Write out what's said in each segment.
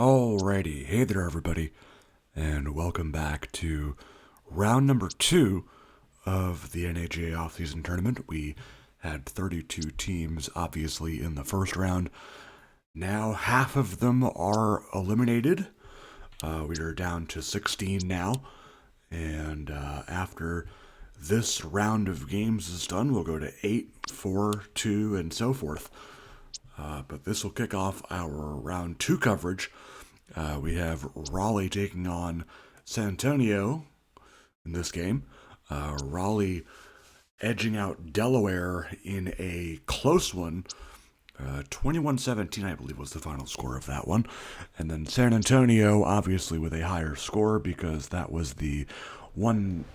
Alrighty, hey there everybody, and welcome back to round number 2 of the NAGA Offseason tournament. We had 32 teams, obviously, in the first round. Now half of them are eliminated. We are down to 16 now, and after this round of games is done, we'll go to 8, 4, 2, and so forth. But this will kick off our round 2 coverage. We have Raleigh taking on San Antonio in this game. Raleigh edging out Delaware in a close one. 21-17, I believe, was the final score of that one. And then San Antonio, obviously, with a higher score because that was the one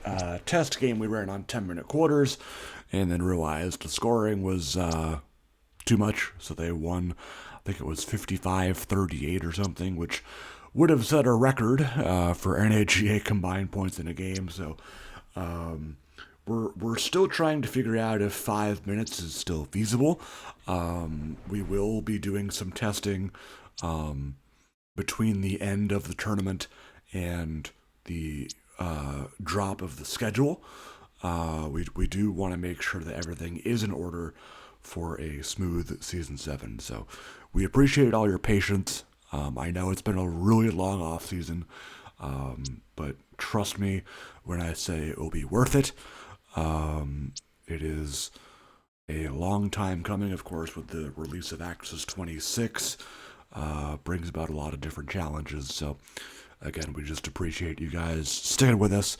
test game we ran on 10-minute quarters, and then realized the scoring was too much, so they won. I think it was 55-38 or something, which would have set a record for NAGA combined points in a game. So we're still trying to figure out if 5 minutes is still feasible. We will be doing some testing between the end of the tournament and the drop of the schedule. We do want to make sure that everything is in order for a smooth Season 7. So we appreciate all your patience. I know it's been a really long off season, but trust me when I say it will be worth it. It is a long time coming, of course, with the release of Axis 26. Brings about a lot of different challenges. So again, we just appreciate you guys sticking with us.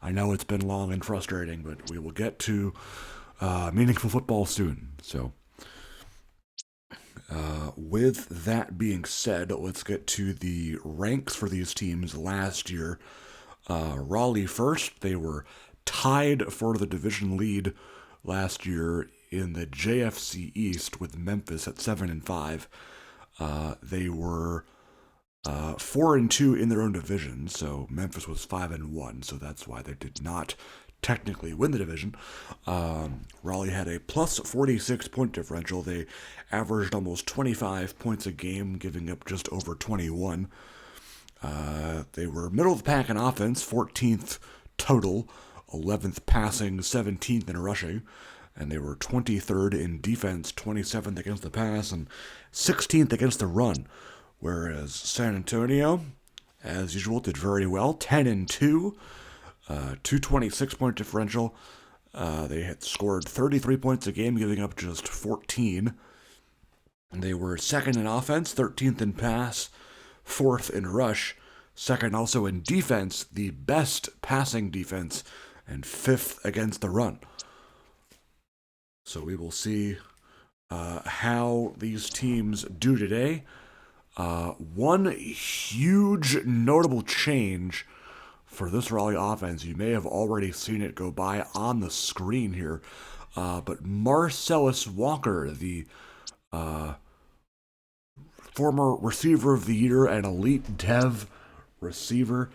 I know it's been long and frustrating, but we will get to meaningful football soon. So with that being said, let's get to the ranks for these teams last year. Raleigh first. They were tied for the division lead last year in the JFC East with Memphis at 7-5. They were 4-2 in their own division, so Memphis was 5-1, so that's why they did not technically win the division. Raleigh had a plus 46 point differential. They averaged almost 25 points a game, giving up just over 21. They were middle of the pack in offense, 14th total, 11th passing, 17th in rushing, and they were 23rd in defense, 27th against the pass, and 16th against the run. Whereas San Antonio, as usual, did very well, 10-2. 226 point differential. They had scored 33 points a game, giving up just 14. And they were second in offense, 13th in pass, 4th in rush, second also in defense, the best passing defense, and 5th against the run. So we will see how these teams do today. One huge notable change for this Raleigh offense, you may have already seen it go by on the screen here, but Marcellus Walker, the former receiver of the year and elite dev receiver,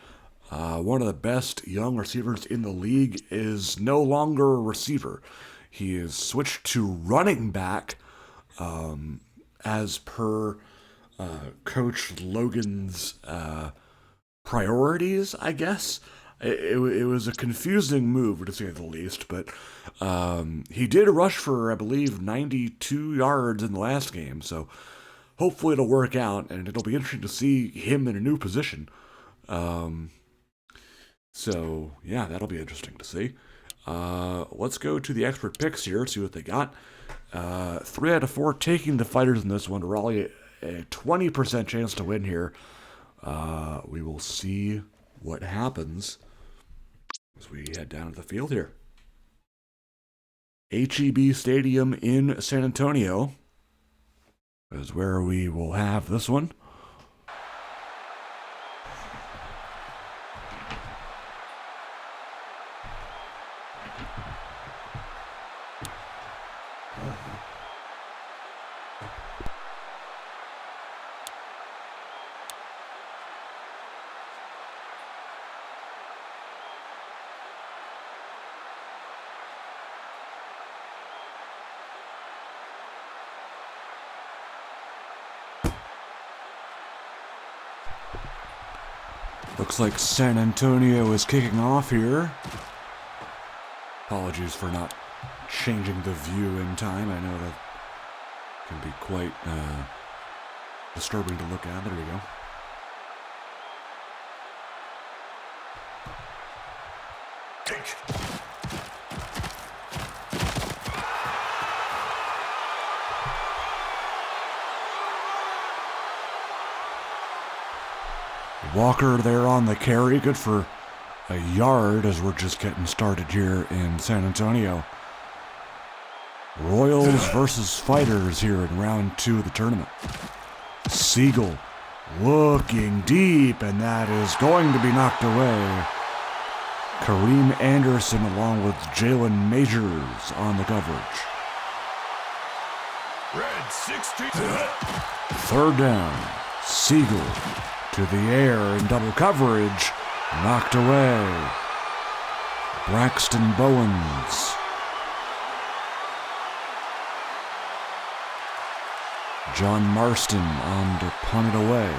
one of the best young receivers in the league, is no longer a receiver. He is switched to running back, as per Coach Logan's priorities, I guess. It was a confusing move, to say the least, but he did rush for, I believe, 92 yards in the last game, so hopefully it'll work out, and it'll be interesting to see him in a new position. So, yeah, that'll be interesting to see. Let's go to the expert picks here, see what they got. 3 out of 4 taking the Fighters in this one. Raleigh, a 20% chance to win here. We will see what happens as we head down to the field here. HEB Stadium in San Antonio is where we will have this one. Looks like San Antonio is kicking off here. Apologies for not changing the view in time. I know that can be quite disturbing to look at. There we go. Walker there on the carry, good for a yard as we're just getting started here in San Antonio. Royals versus Fighters here in round 2 of the tournament. Siegel looking deep, and that is going to be knocked away. Kareem Anderson along with Jalen Majors on the coverage. Red 60. Third down. Siegel to the air in double coverage. Knocked away. Braxton Bowens. John Marston on to punt it away.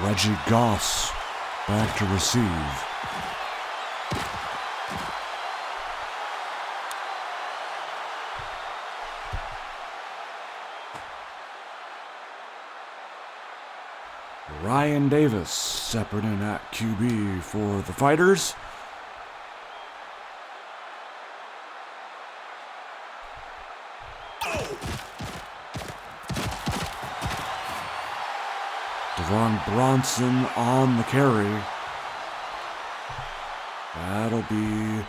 Reggie Goss back to receive. Ryan Davis stepping in at QB for the Fighters. Devon Bronson on the carry. That'll be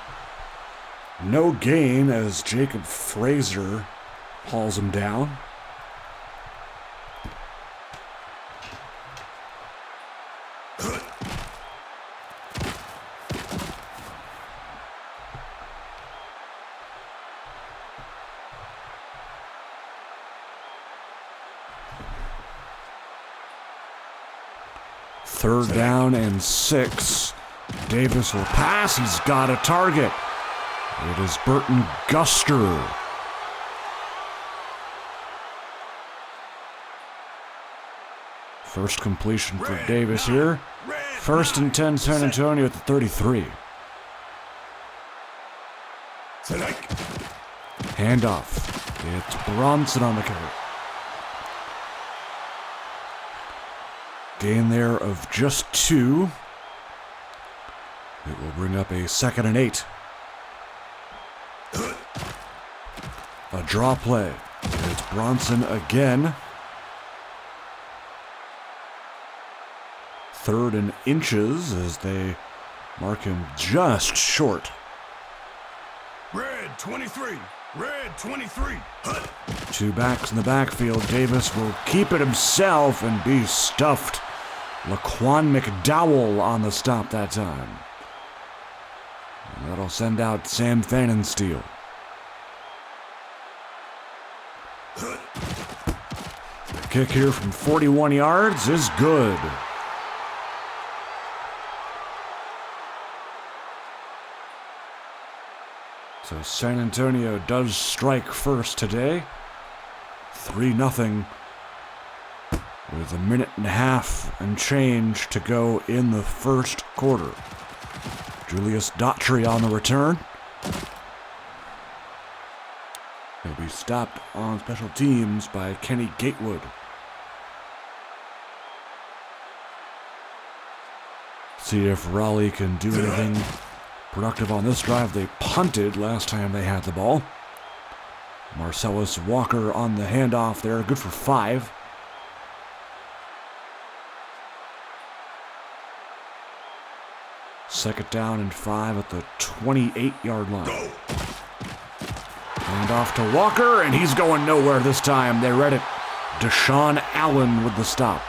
no gain as Jacob Frazier hauls him down. Third down and 6. Davis will pass. He's got a target. It is Burton Guster. First completion for Davis here. First and 10, San Antonio at the 33. Handoff. It's Bronson on the carry. Gain there of just 2. It will bring up a 2nd and 8. A draw play. It's Bronson again. 3rd and inches as they mark him just short. Red 23. Red 23. 2 backs in the backfield. Davis will keep it himself and be stuffed. Laquan McDowell on the stop that time. And that'll send out Sam Thanensteel. The kick here from 41 yards is good. So San Antonio does strike first today. 3-0 with a minute and a half and change to go in the first quarter. Julius Daughtry on the return. He'll be stopped on special teams by Kenny Gatewood. See if Raleigh can do anything productive on this drive. They punted last time they had the ball. Marcellus Walker on the handoff there, good for 5. Second down and 5 at the 28-yard line. Handoff to Walker, and he's going nowhere this time. They read it. Deshaun Allen with the stop.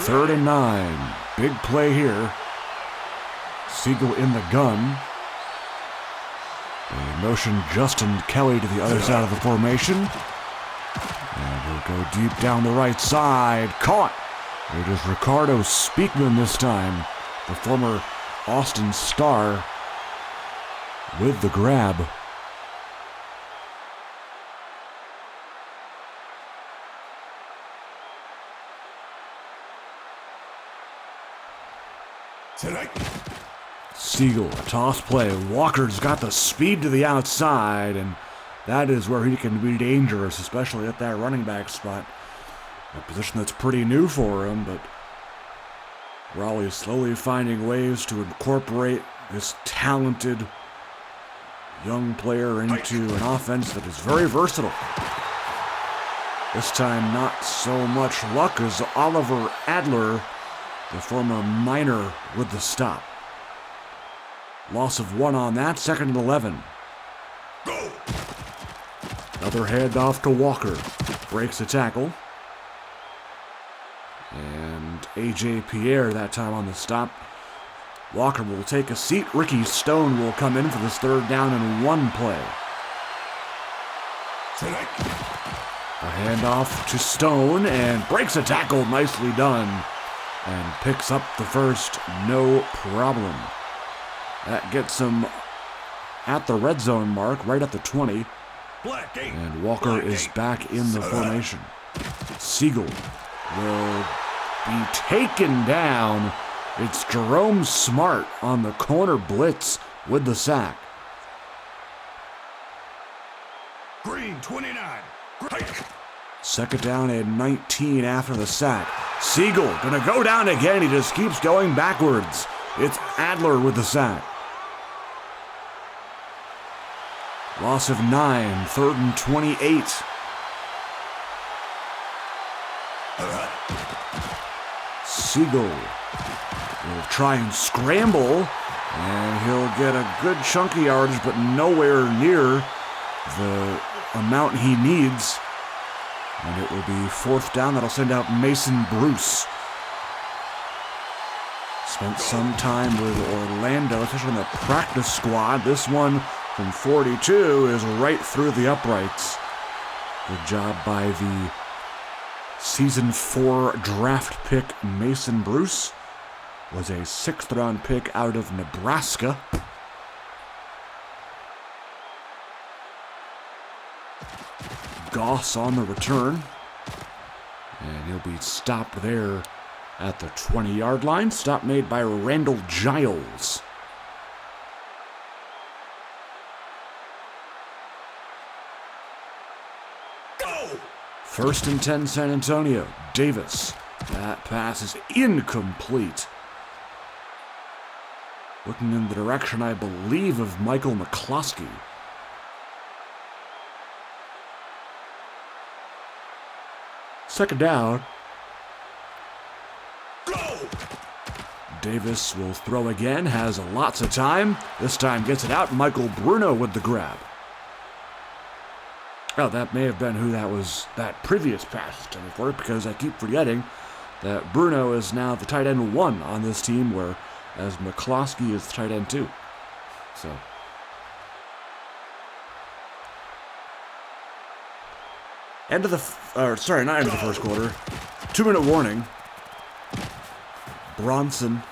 Third and 9. Big play here. Siegel in the gun. They motion Justin Kelly to the other side of the formation. And he'll go deep down the right side. Caught. It is Ricardo Speakman this time. The former Austin Star with the grab. Tonight. Siegel, toss play. Walker's got the speed to the outside, and that is where he can be dangerous, especially at that running back spot. A position that's pretty new for him, but Raleigh is slowly finding ways to incorporate this talented young player into an offense that is very versatile. This time, not so much luck as Oliver Adler, the former Miner, with the stop. Loss of 1 on that, 2nd and 11. Go. Another handoff to Walker. Breaks the tackle. And A.J. Pierre that time on the stop. Walker will take a seat. Ricky Stone will come in for this 3rd down and 1 play. Tonight. A handoff to Stone and breaks a tackle. Nicely done. And picks up the first, no problem. That gets him at the red zone mark, right at the 20. Black 8. And Walker is back in the formation. Siegel will be taken down. It's Jerome Smart on the corner blitz with the sack. Green 29. Great. 2nd down and 19 after the sack. Siegel gonna go down again. He just keeps going backwards. It's Adler with the sack. Loss of 9, 3rd and 28. Siegel will try and scramble, and he'll get a good chunk of yardage, but nowhere near the amount he needs. And it will be 4th down. That'll send out Mason Bruce. Spent some time with Orlando, especially in the practice squad. This one from 42 is right through the uprights. Good job by the Season 4 draft pick Mason Bruce. Was a 6th round pick out of Nebraska. Goss on the return. And he'll be stopped there at the 20-yard line. Stop made by Randall Giles. Go. 1st and 10 San Antonio. Davis. That pass is incomplete. Looking in the direction, I believe, of Michael McCloskey. Second down. Go. Davis will throw again, has lots of time. This time gets it out. Michael Bruno with the grab. Oh, that may have been who that was, that previous pass intended for, because I keep forgetting that Bruno is now the tight end 1 on this team, whereas McCloskey is tight end 2. So, not end of the first quarter. 2-minute warning. Bronson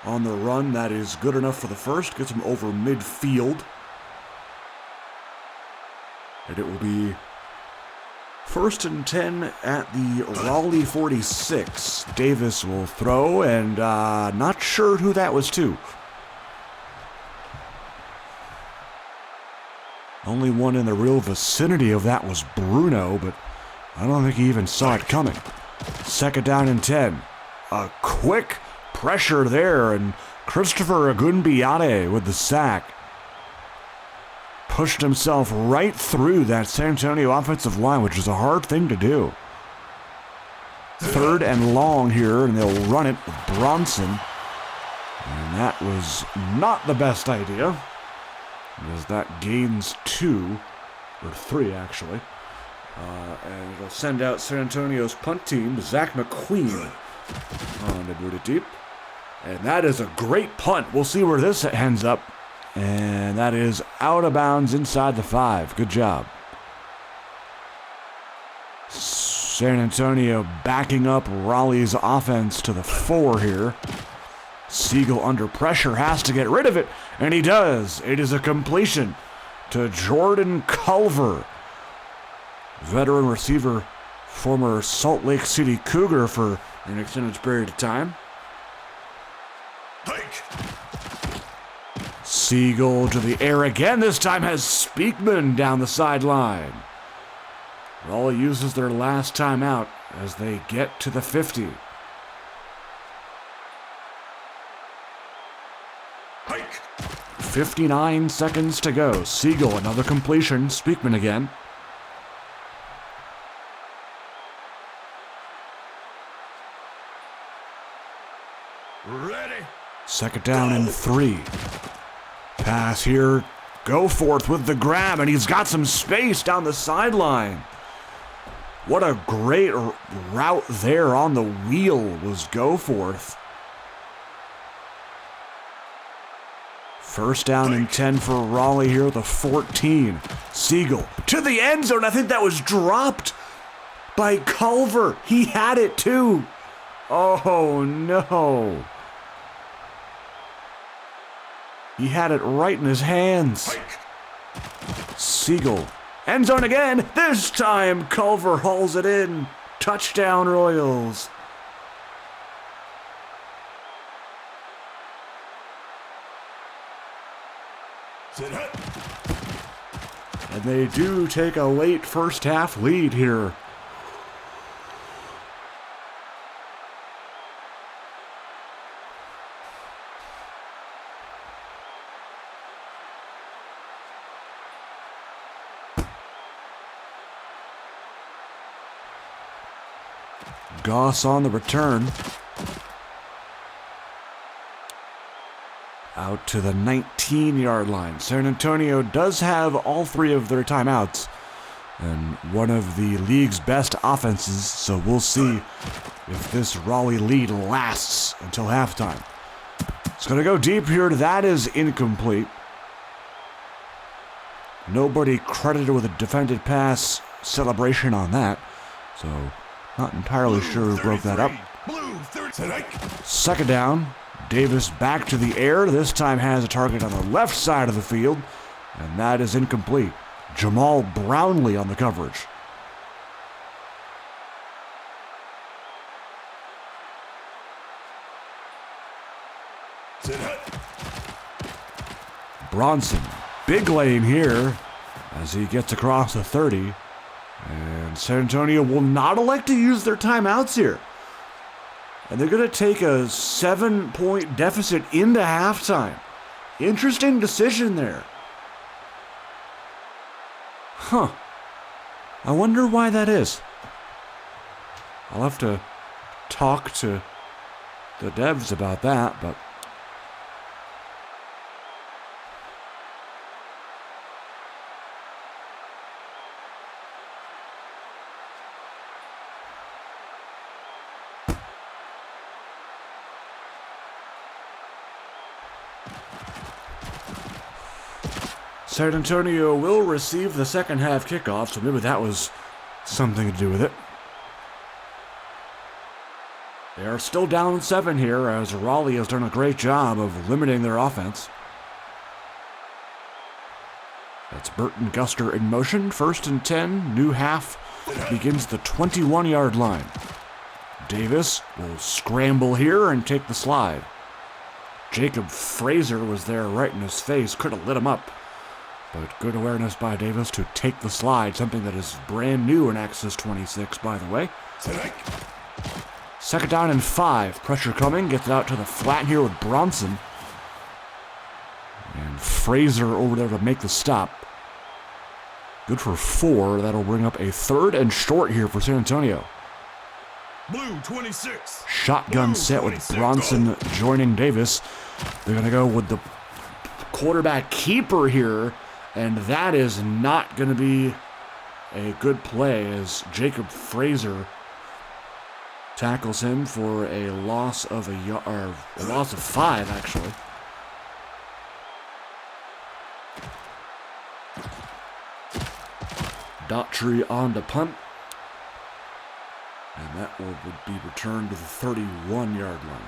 on the run. That is good enough for the first. Gets him over midfield. And it will be 1st and 10 at the Raleigh 46. Davis will throw, and not sure who that was to. Only one in the real vicinity of that was Bruno, but I don't think he even saw it coming. 2nd down and 10. A quick pressure there, and Christopher Agunbiade with the sack. Pushed himself right through that San Antonio offensive line, which is a hard thing to do. 3rd and long here, and they'll run it with Bronson. And that was not the best idea, because that gains 2, or 3 actually. And it'll send out San Antonio's punt team, Zach McQueen, on to boot it deep. And that is a great punt. We'll see where this ends up. And that is out of bounds inside the 5. Good job. San Antonio backing up Raleigh's offense to the 4 here. Siegel under pressure has to get rid of it, and he does. It is a completion to Jordan Culver. Veteran receiver, former Salt Lake City Cougar for an extended period of time. Hike. Siegel to the air again. This time has Speakman down the sideline. Raleigh uses their last timeout as they get to the 50. Hike. 59 seconds to go. Siegel, another completion. Speakman again. Ready. Second down and 3. Pass here. Goforth with the grab, and he's got some space down the sideline. What a great route there on the wheel was Goforth. First down and 10 for Raleigh here with a 14. Siegel to the end zone. I think that was dropped by Culver. He had it too. Oh no. He had it right in his hands. Siegel. End zone again. This time Culver hauls it in. Touchdown Royals. Sit hut. And they do take a late first half lead here. Goss on the return. Out to the 19-yard line. San Antonio does have all 3 of their timeouts and one of the league's best offenses, so we'll see if this Raleigh lead lasts until halftime. It's going to go deep here. That is incomplete. Nobody credited with a defended pass celebration on that, so not entirely sure who broke that up. Second down. Davis back to the air. This time has a target on the left side of the field, and that is incomplete. Jamal Brownlee on the coverage. Bronson, big lane here as he gets across the 30. And San Antonio will not elect to use their timeouts here. And they're going to take a 7-point deficit into halftime. Interesting decision there. Huh. I wonder why that is. I'll have to talk to the devs about that, but San Antonio will receive the second half kickoff, so maybe that was something to do with it. They are still down 7 here as Raleigh has done a great job of limiting their offense. That's Burton Guster in motion. 1st and 10. New half begins the 21-yard line. Davis will scramble here and take the slide. Jacob Fraser was there right in his face. Could have lit him up. But good awareness by Davis to take the slide, something that is brand new in Access 26, by the way. Second down and 5. Pressure coming. Gets it out to the flat here with Bronson. And Fraser over there to make the stop. Good for 4. That'll bring up a 3rd and short here for San Antonio. Blue 26. Shotgun set with Bronson joining Davis. They're going to go with the quarterback keeper here. And that is not going to be a good play as Jacob Fraser tackles him for a loss of a loss of 5, actually. Daughtry on the punt. And that would be returned to the 31-yard line.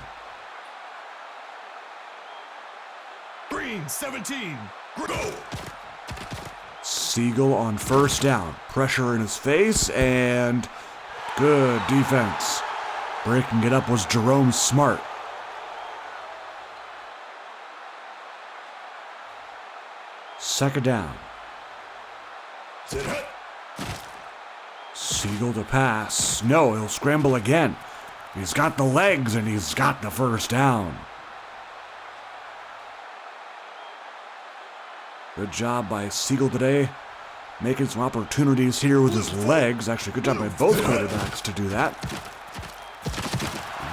Green 17. Go. Siegel on first down. Pressure in his face and good defense. Breaking it up was Jerome Smart. Second down. Sit hut. Siegel to pass. No, he'll scramble again. He's got the legs and he's got the first down. Good job by Siegel today, making some opportunities here with his legs. Actually, good job by both quarterbacks to do that.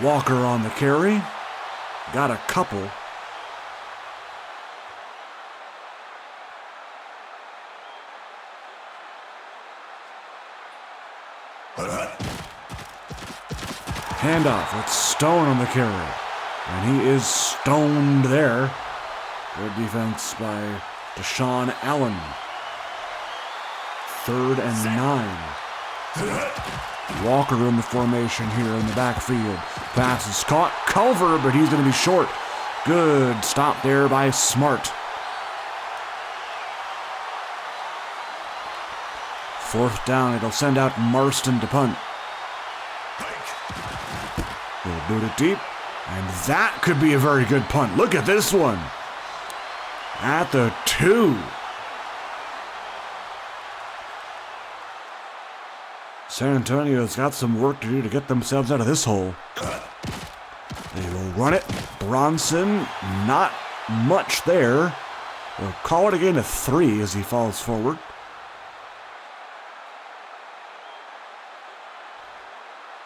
Walker on the carry. Got a couple. Handoff. It's Stone on the carry. And he is stoned there. Good defense by Deshaun Allen. 3rd and 9. Walker in the formation here in the backfield. Pass is caught. Culver, but he's going to be short. Good stop there by Smart. 4th down. It'll send out Marston to punt. He'll boot it deep. And that could be a very good punt. Look at this one. At the 2. San Antonio's got some work to do to get themselves out of this hole. They will run it. Bronson, not much there. They'll call it a gain of 3 as he falls forward.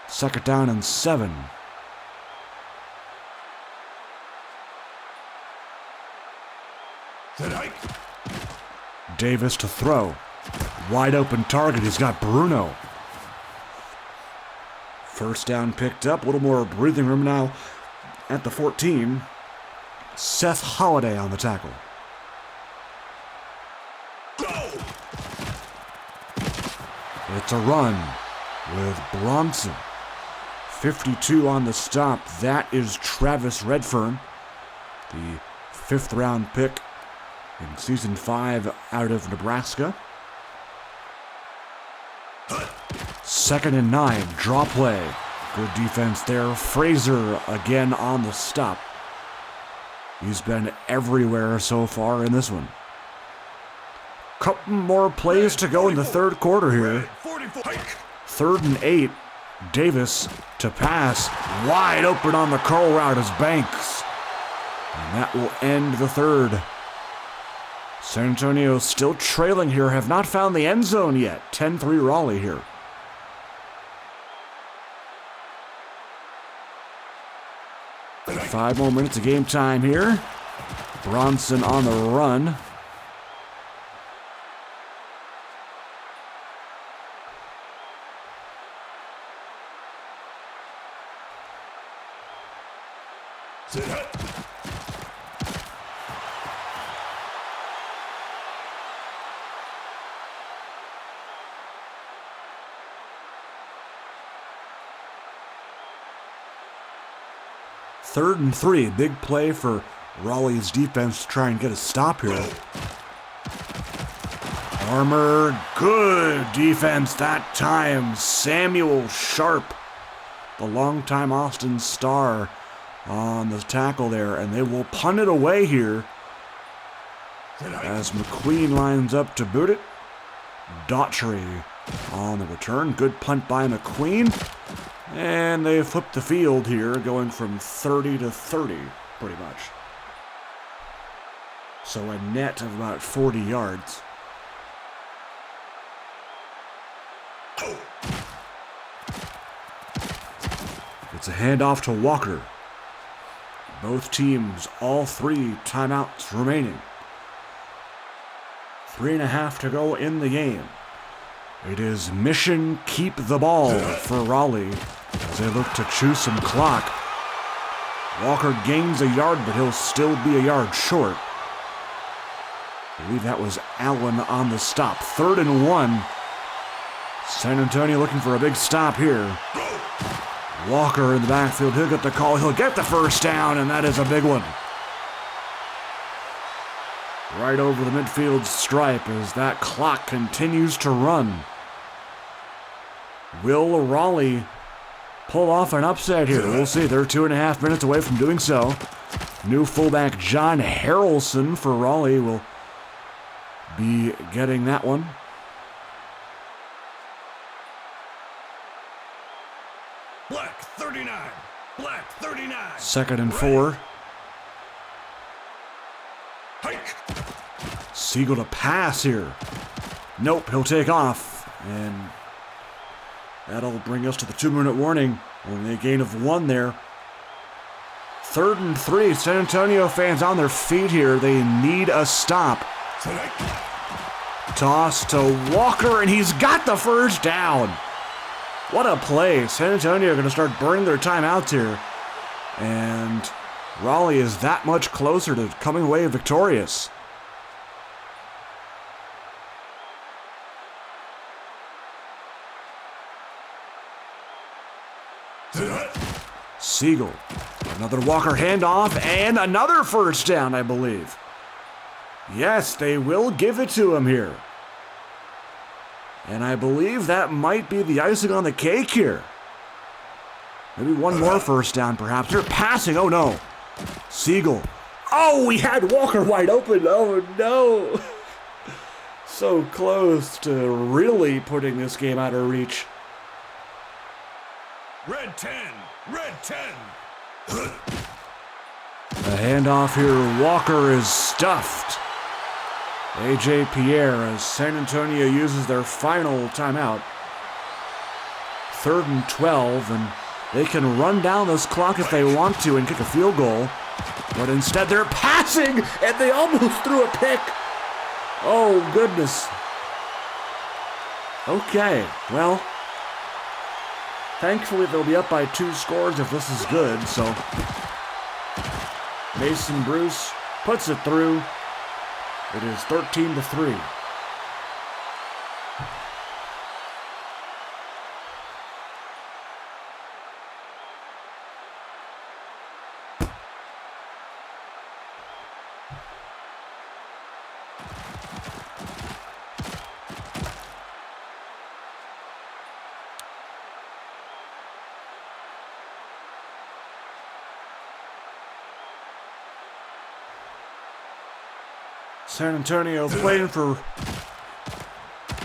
Second down and 7. Davis to throw. Wide open target. He's got Bruno. First down picked up. A little more breathing room now at the 14. Seth Holliday on the tackle. It's a run with Bronson. 52 on the stop. That is Travis Redfern, the 5th round pick in season 5 out of Nebraska. 2nd and 9, draw play. Good defense there. Frazier again on the stop. He's been everywhere so far in this one. Couple more plays to go in the 3rd quarter here. 3rd and 8. Davis to pass. Wide open on the curl route is Banks. And that will end the 3rd. San Antonio still trailing here, have not found the end zone yet. 10-3 Raleigh here. Five more minutes of game time here. Bronson on the run. Sit hut. Third and 3, big play for Raleigh's defense to try and get a stop here. Armour, good defense that time. Samuel Sharp, the longtime Austin Star, on the tackle there, and they will punt it away here as McQueen lines up to boot it. Daughtry on the return. Good punt by McQueen. And they flipped the field here, going from 30 to 30, pretty much. So a net of about 40 yards. It's a handoff to Walker. Both teams, all 3 timeouts remaining. 3.5 to go in the game. It is mission keep the ball for Raleigh as they look to chew some clock. Walker gains a yard, but he'll still be a yard short. I believe that was Allen on the stop. 3rd and 1. San Antonio looking for a big stop here. Walker in the backfield. He'll get the call. He'll get the first down, and that is a big one. Right over the midfield stripe as that clock continues to run. Will Raleigh pull off an upset here? We'll see. They're 2.5 minutes away from doing so. New fullback John Harrelson for Raleigh will be getting that one. Black 39. Black 39. 2nd and 4. Hike. Siegel to pass here. Nope, he'll take off. And that'll bring us to the 2-minute warning. Only a gain of 1 there. 3rd and 3. San Antonio fans on their feet here. They need a stop. Toss to Walker, and he's got the first down. What a play. San Antonio are going to start burning their timeouts here. And Raleigh is that much closer to coming away victorious. Siegel. Another Walker handoff and another first down, I believe. Yes, they will give it to him here. And I believe that might be the icing on the cake here. Maybe one more first down, perhaps. They're passing. Oh, no. Siegel. Oh, we had Walker wide open. Oh, no. So close to really putting this game out of reach. Red 10. Red 10. The handoff here. Walker is stuffed. A.J. Pierre as San Antonio uses their final timeout. 3rd and 12, and they can run down this clock if they want to and kick a field goal. But instead they're passing, and they almost threw a pick. Oh, goodness. Okay, well, thankfully they'll be up by 2 scores if this is good, so Mason Bruce puts it through. It is 13-3. San Antonio playing for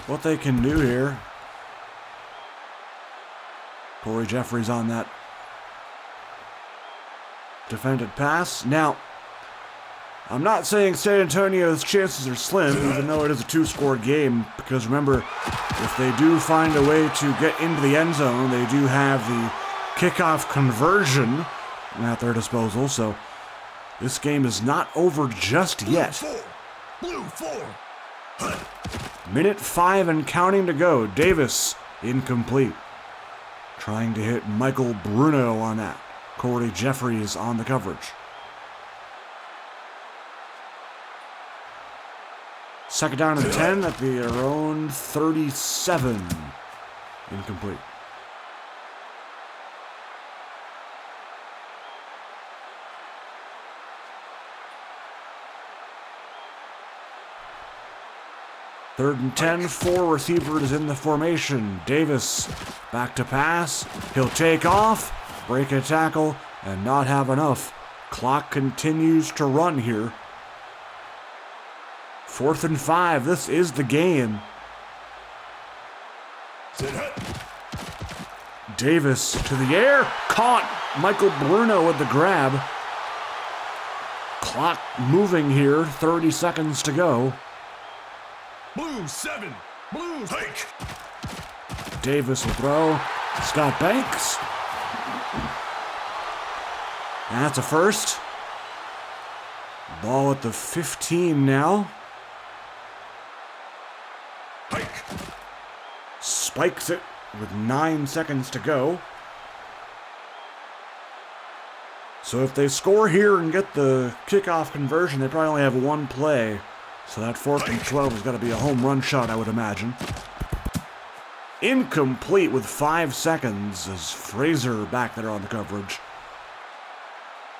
what they can do here. Corey Jeffries on that defended pass. Now, I'm not saying San Antonio's chances are slim, even though it is a 2-score game, because remember, if they do find a way to get into the end zone, they do have the kickoff conversion at their disposal, so this game is not over just yet. Blue 4. Minute 5 and counting to go. Davis incomplete. Trying to hit Michael Bruno on that. Corey Jeffries on the coverage. 2nd down and 10 at their own 37. Incomplete. Third and 10, 4 receivers in the formation. Davis back to pass. He'll take off, break a tackle, and not have enough. Clock continues to run here. 4th and 5, this is the game. Davis to the air, caught. Michael Bruno with the grab. Clock moving here, 30 seconds to go. Blue 7. Blue hike. Davis will throw. Scott Banks. That's a first. Ball at the 15 now. Hike. Spikes it with 9 seconds to go. So if they score here and get the kickoff conversion, they probably only have 1 play. So that 4th and 12 has got to be a home run shot, I would imagine. Incomplete with 5 seconds as Fraser back there on the coverage.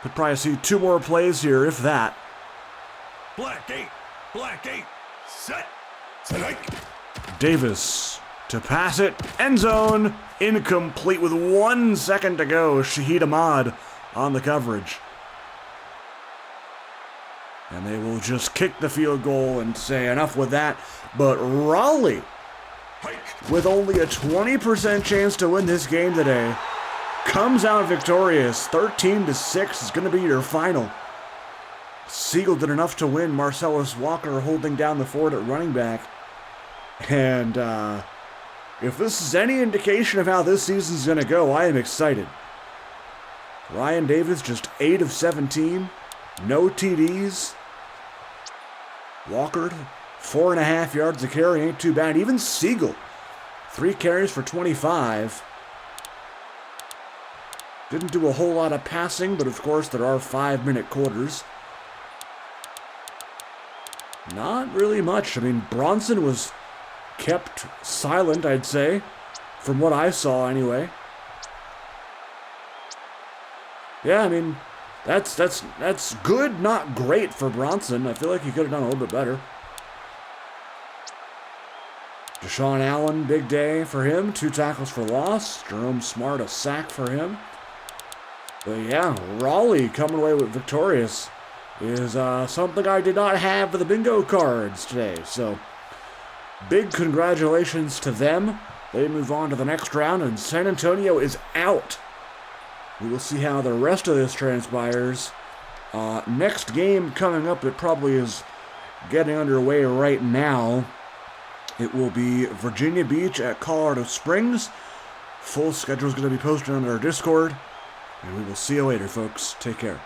Could probably see 2 more plays here, if that. Black 8. Black 8. Set. Davis to pass it. End zone. Incomplete with 1 second to go. Shahid Ahmad on the coverage. And they will just kick the field goal and say enough with that. But Raleigh, with only a 20% chance to win this game today, comes out victorious. 13-6 is going to be your final. Siegel did enough to win. Marcellus Walker holding down the fort at running back. And if this is any indication of how this season's going to go, I am excited. Ryan Davis just 8 of 17. No TDs. Walker, 4.5 yards a carry, ain't too bad. Even Siegel, 3 carries for 25. Didn't do a whole lot of passing, but of course there are 5-minute quarters. Not really much. I mean, Bronson was kept silent, I'd say, from what I saw anyway. Yeah, I mean, that's good, not great for Bronson. I feel like he could have done a little bit better. Deshaun Allen, big day for him. 2 tackles for loss. Jerome Smart, a sack for him. But yeah, Raleigh coming away with victorious is something I did not have for the bingo cards today. So, big congratulations to them. They move on to the next round, and San Antonio is out. We will see how the rest of this transpires. Next game coming up, it probably is getting underway right now. It will be Virginia Beach at Colorado Springs. Full schedule is going to be posted on our Discord. And we will see you later, folks. Take care.